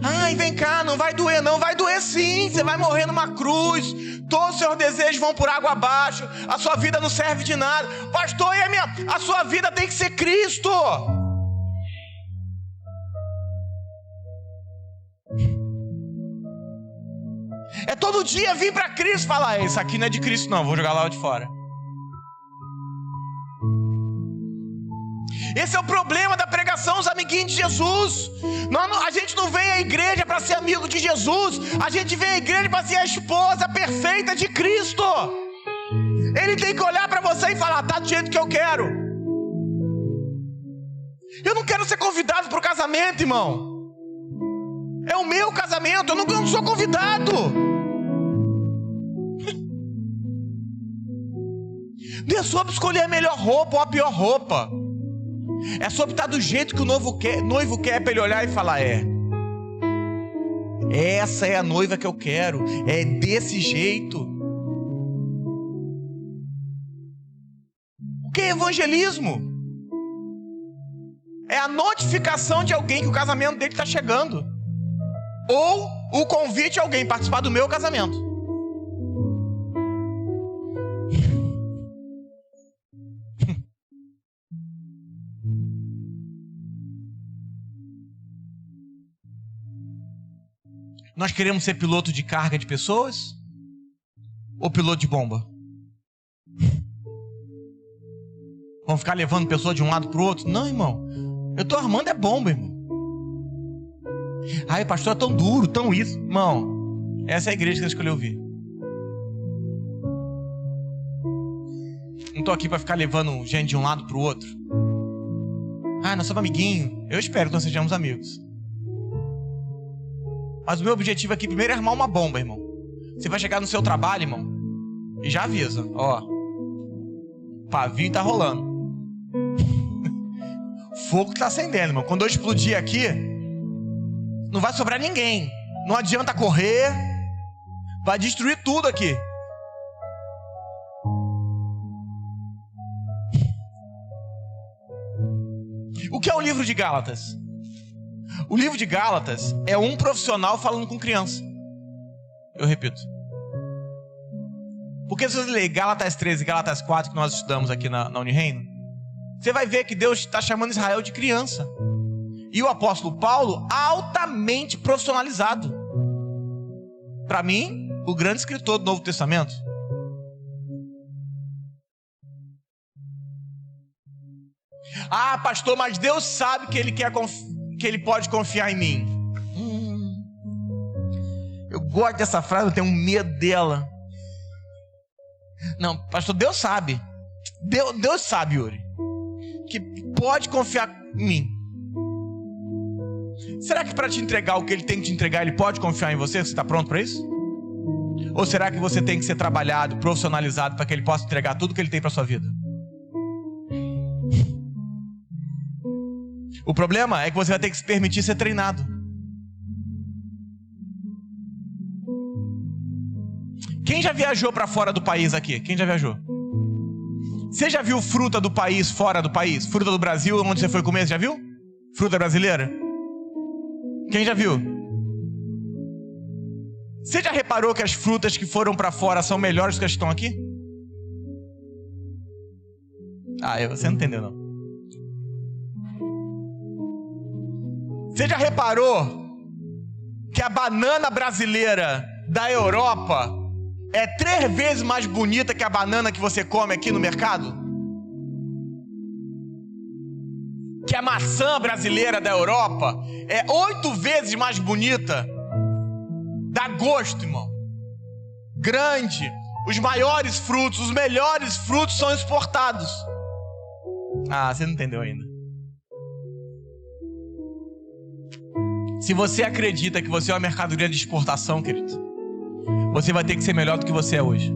A: Ai, vem cá, não vai doer não. Vai doer sim, você vai morrer numa cruz. Todos os seus desejos vão por água abaixo. A sua vida não serve de nada. Pastor, e a sua vida tem que ser Cristo. É todo dia vir para Cristo e falar, isso aqui não é de Cristo não, vou jogar lá de fora. Esse é o problema da pregação, os amiguinhos de Jesus. A gente não vem à igreja para ser amigo de Jesus. A gente vem à igreja para ser a esposa perfeita de Cristo. Ele tem que olhar para você e falar, tá do jeito que eu quero. Eu não quero ser convidado para o casamento, irmão. É o meu casamento, eu não sou convidado. Não é sobre escolher a melhor roupa ou a pior roupa. É sobre estar do jeito que o noivo quer para ele olhar e falar: essa é a noiva que eu quero, é desse jeito. O que é evangelismo? É a notificação de alguém que o casamento dele está chegando, ou o convite a alguém participar do meu casamento. Nós queremos ser piloto de carga de pessoas ou piloto de bomba? Vamos ficar levando pessoas de um lado para o outro? Não, irmão. Eu estou armando bomba, irmão. Ai, pastor, é tão duro, tão isso. Irmão, essa é a igreja que você escolheu vir. Não estou aqui para ficar levando gente de um lado para o outro. Ah, nós somos amiguinhos. Eu espero que nós sejamos amigos. Mas o meu objetivo aqui primeiro é armar uma bomba, irmão. Você vai chegar no seu trabalho, irmão, e já avisa: o pavio tá rolando. Fogo tá acendendo, irmão. Quando eu explodir aqui, não vai sobrar ninguém. Não adianta correr. Vai destruir tudo aqui. O que é o livro de Gálatas? O livro de Gálatas é um profissional falando com criança. Eu repito. Porque se você ler Gálatas 13 e Gálatas 4, que nós estudamos aqui na Unireino, você vai ver que Deus está chamando Israel de criança. E o apóstolo Paulo, altamente profissionalizado. Para mim, o grande escritor do Novo Testamento. Ah, pastor, mas Deus sabe que Ele pode confiar em mim. Eu gosto dessa frase, eu tenho medo dela. Não, pastor, Deus sabe. Deus sabe, Yuri, que pode confiar em mim. Será que para te entregar o que Ele tem que te entregar, Ele pode confiar em você? Você está pronto para isso? Ou será que você tem que ser trabalhado, profissionalizado, para que Ele possa entregar tudo que Ele tem para sua vida? O problema é que você vai ter que se permitir ser treinado. Quem já viajou para fora do país aqui? Quem já viajou? Você já viu fruta do país fora do país? Fruta do Brasil, onde você foi comer, você já viu? Fruta brasileira? Quem já viu? Você já reparou que as frutas que foram para fora são melhores do que as que estão aqui? Você não entendeu, não. Você já reparou que a banana brasileira da Europa é 3 vezes mais bonita que a banana que você come aqui no mercado? Que a maçã brasileira da Europa é 8 vezes mais bonita? Dá gosto, irmão. Grande. Os maiores frutos, os melhores frutos são exportados. Você não entendeu ainda. Se você acredita que você é uma mercadoria de exportação, querido, você vai ter que ser melhor do que você é hoje.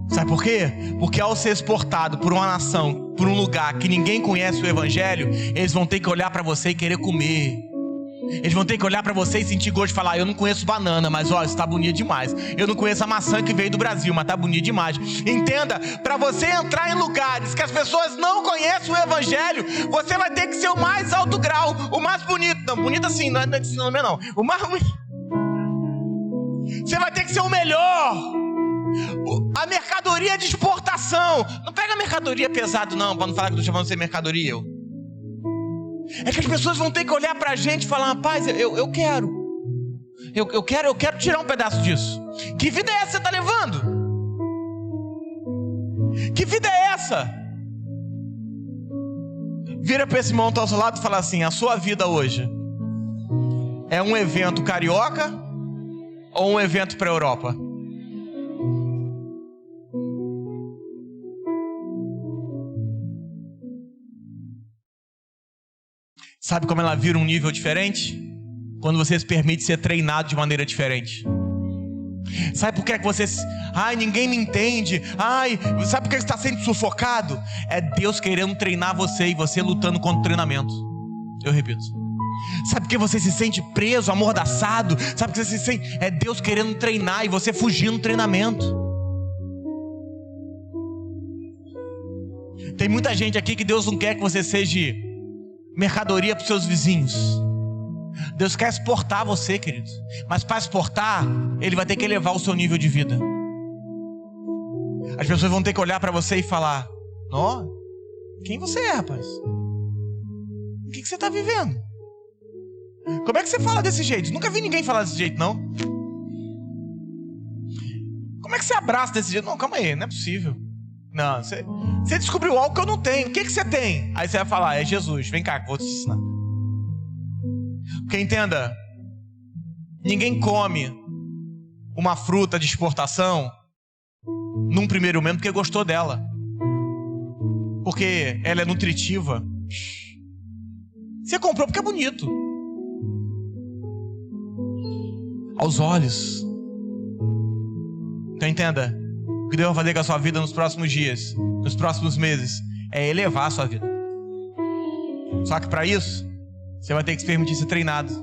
A: Sabe por quê? Porque ao ser exportado por uma nação, por um lugar que ninguém conhece o evangelho, eles vão ter que olhar para você e querer comer. Eles vão ter que olhar para você e sentir gosto de falar: eu não conheço banana, mas isso tá bonito demais. Eu não conheço a maçã que veio do Brasil, mas tá bonito demais. Entenda, para você entrar em lugares que as pessoas não conhecem o evangelho, você vai ter que ser o mais alto grau, o mais bonito. Não, bonito assim, não é desse nome não. O mais... Você vai ter que ser o melhor. A mercadoria de exportação. Não pega mercadoria pesado não, para não falar que eu tô chamando de ser mercadoria. É que as pessoas vão ter que olhar pra gente e falar: rapaz, eu quero. Eu quero tirar um pedaço disso. Que vida é essa que você tá levando? Que vida é essa? Vira pra esse irmão que tá ao seu lado e fala assim: a sua vida hoje é um evento carioca ou um evento pra Europa? Sabe como ela vira um nível diferente? Quando você se permite ser treinado de maneira diferente. Sabe por que você... ninguém me entende. Sabe por que você está sendo sufocado? É Deus querendo treinar você e você lutando contra o treinamento. Eu repito. Sabe por que você se sente preso, amordaçado? Sabe por que você se sente... É Deus querendo treinar e você fugindo do treinamento. Tem muita gente aqui que Deus não quer que você seja mercadoria para os seus vizinhos. Deus quer exportar você, querido. Mas para exportar, Ele vai ter que elevar o seu nível de vida. As pessoas vão ter que olhar para você e falar: quem você é, rapaz? O que você está vivendo? Como é que você fala desse jeito? Nunca vi ninguém falar desse jeito, não. Como é que você abraça desse jeito? Não, calma aí, não é possível. Não, você descobriu algo que eu não tenho. O que você tem? Aí você vai falar: é Jesus, vem cá que eu vou te ensinar. Porque entenda, ninguém come uma fruta de exportação num primeiro momento porque gostou dela, porque ela é nutritiva. Você comprou porque é bonito aos olhos. Então entenda, o que Deus vai fazer com a sua vida nos próximos dias, nos próximos meses, é elevar a sua vida. Só que para isso você vai ter que se permitir ser treinado,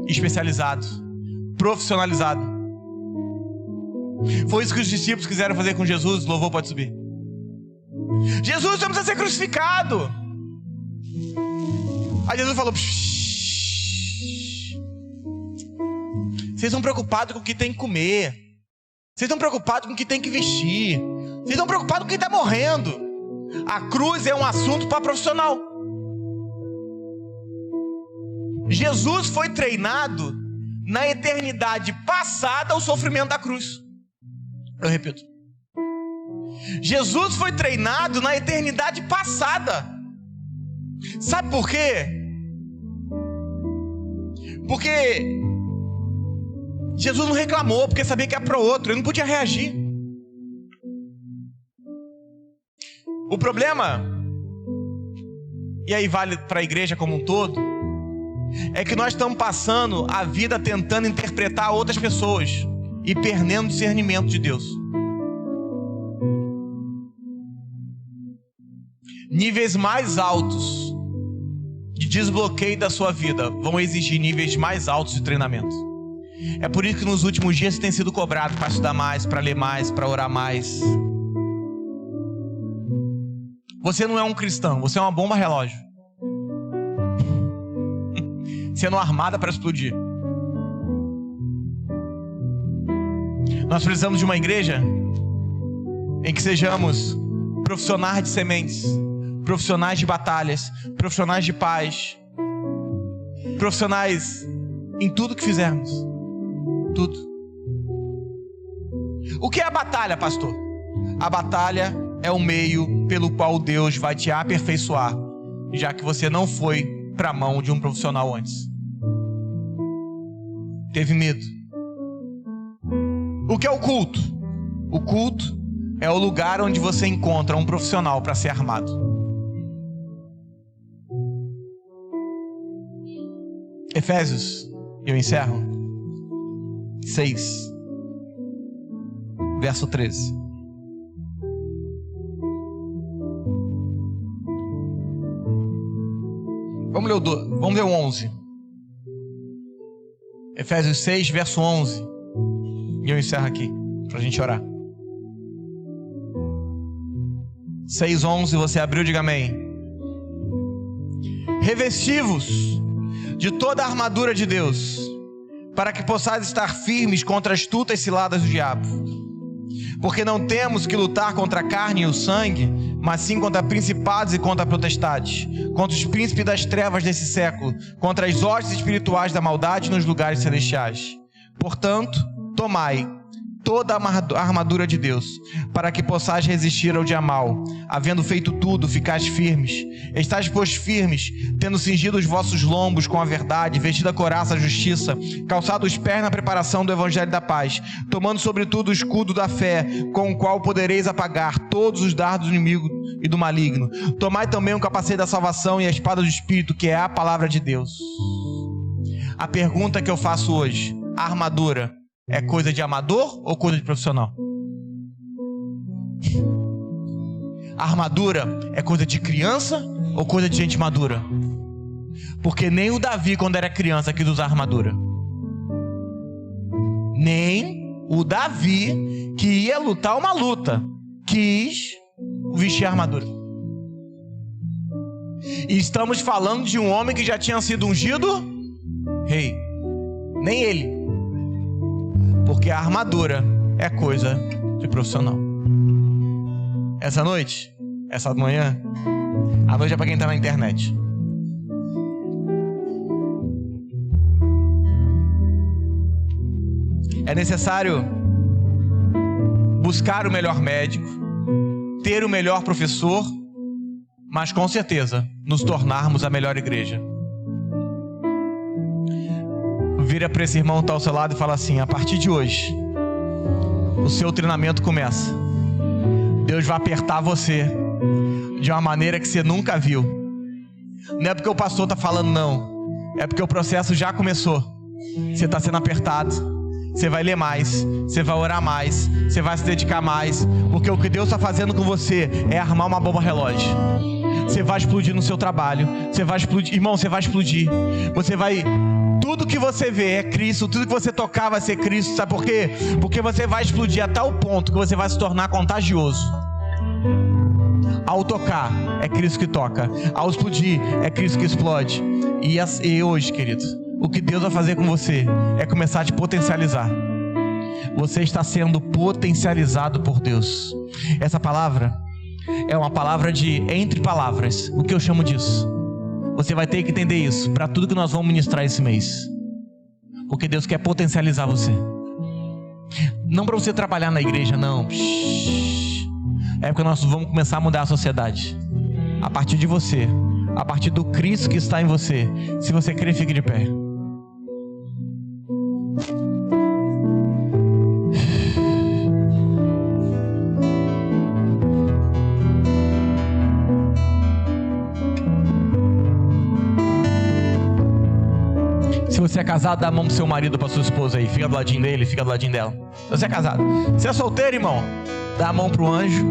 A: especializado, profissionalizado. Foi isso que os discípulos quiseram fazer com Jesus. Louvor, pode subir. Jesus, você precisa ser crucificado. Aí Jesus falou: vocês estão preocupados com o que tem que comer. Vocês estão preocupados com o que tem que vestir. Vocês estão preocupados com quem está morrendo. A cruz é um assunto para profissional. Jesus foi treinado na eternidade passada ao sofrimento da cruz. Eu repito. Jesus foi treinado na eternidade passada. Sabe por quê? Porque Jesus não reclamou, porque sabia que era para o outro. Ele não podia reagir. O problema, e aí vale para a igreja como um todo, é que nós estamos passando a vida tentando interpretar outras pessoas e perdendo o discernimento de Deus. Níveis mais altos de desbloqueio da sua vida vão exigir níveis mais altos de treinamento. É por isso que nos últimos dias você tem sido cobrado para estudar mais, para ler mais, para orar mais. Você não é um cristão, você é uma bomba relógio, sendo armada para explodir. Nós precisamos de uma igreja em que sejamos profissionais de sementes, profissionais de batalhas, profissionais de paz, profissionais em tudo que fizermos. Tudo. O que é a batalha, pastor? A batalha é o meio pelo qual Deus vai te aperfeiçoar, já que você não foi para a mão de um profissional antes. Teve medo. O que é o culto? O culto é o lugar onde você encontra um profissional para ser armado. Efésios, eu encerro, 6, verso 13. Vamos ler o 11. Efésios 6, verso 11. E eu encerro aqui, para a gente orar. 6:11, você abriu, diga amém. Revesti-vos de toda a armadura de Deus, para que possais estar firmes contra as astutas ciladas do diabo. Porque não temos que lutar contra a carne e o sangue, mas sim contra principados e contra potestades, contra os príncipes das trevas desse século, contra as hostes espirituais da maldade nos lugares celestiais. Portanto, tomai toda a armadura de Deus, para que possais resistir ao dia mau. Havendo feito tudo, ficais firmes. Estais, pois, firmes, tendo cingido os vossos lombos com a verdade, vestido a couraça da justiça, calçado os pés na preparação do evangelho da paz, tomando sobretudo o escudo da fé, com o qual podereis apagar todos os dardos do inimigo e do maligno. Tomai também o capacete da salvação e a espada do Espírito, que é a palavra de Deus. A pergunta que eu faço hoje: a armadura é coisa de amador ou coisa de profissional? A armadura é coisa de criança ou coisa de gente madura? Porque nem o Davi, quando era criança, quis usar armadura. Nem o Davi, que ia lutar uma luta, quis vestir a armadura. E estamos falando de um homem que já tinha sido ungido rei. Nem ele. Porque a armadura é coisa de profissional. Essa noite, essa manhã, a noite é para quem está na internet. É necessário buscar o melhor médico, ter o melhor professor, mas com certeza nos tornarmos a melhor igreja. Vira para esse irmão que está ao seu lado e fala assim: a partir de hoje, o seu treinamento começa. Deus vai apertar você de uma maneira que você nunca viu. Não é porque o pastor está falando, não. É porque o processo já começou. Você está sendo apertado. Você vai ler mais. Você vai orar mais. Você vai se dedicar mais. Porque o que Deus está fazendo com você é armar uma bomba relógio. Você vai explodir no seu trabalho. Você vai explodir. Irmão, você vai explodir. Você vai... Tudo que você vê é Cristo. Tudo que você tocar vai ser Cristo. Sabe por quê? Porque você vai explodir a tal ponto que você vai se tornar contagioso. Ao tocar, é Cristo que toca. Ao explodir, é Cristo que explode. E hoje, querido, o que Deus vai fazer com você é começar a te potencializar. Você está sendo potencializado por Deus. Essa palavra é uma palavra de entre palavras. O que eu chamo disso? Você vai ter que entender isso para tudo que nós vamos ministrar esse mês. Porque Deus quer potencializar você. Não para você trabalhar na igreja, não. É porque nós vamos começar a mudar a sociedade. A partir de você. A partir do Cristo que está em você. Se você crer, fique de pé. Se você é casado, dá a mão pro seu marido, pra sua esposa aí. Fica do ladinho dele, fica do ladinho dela. Se você é casado. Se é solteiro, irmão, dá a mão pro anjo.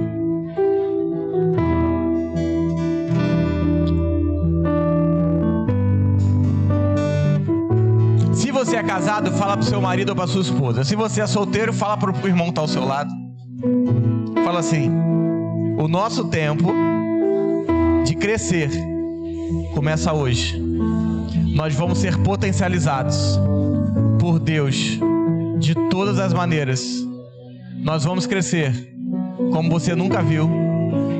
A: Se você é casado, fala pro seu marido ou pra sua esposa. Se você é solteiro, fala pro irmão que tá ao seu lado. Fala assim: o nosso tempo de crescer começa hoje. Nós vamos ser potencializados por Deus de todas as maneiras. Nós vamos crescer como você nunca viu,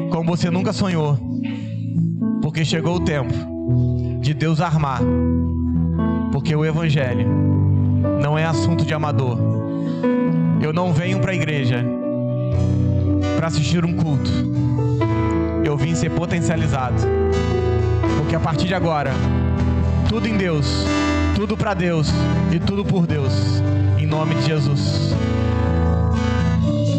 A: como você nunca sonhou, porque chegou o tempo de Deus armar. Porque o evangelho não é assunto de amador. Eu não venho para a igreja para assistir um culto. Eu vim ser potencializado. Porque a partir de agora, tudo em Deus, tudo para Deus e tudo por Deus. Em nome de Jesus.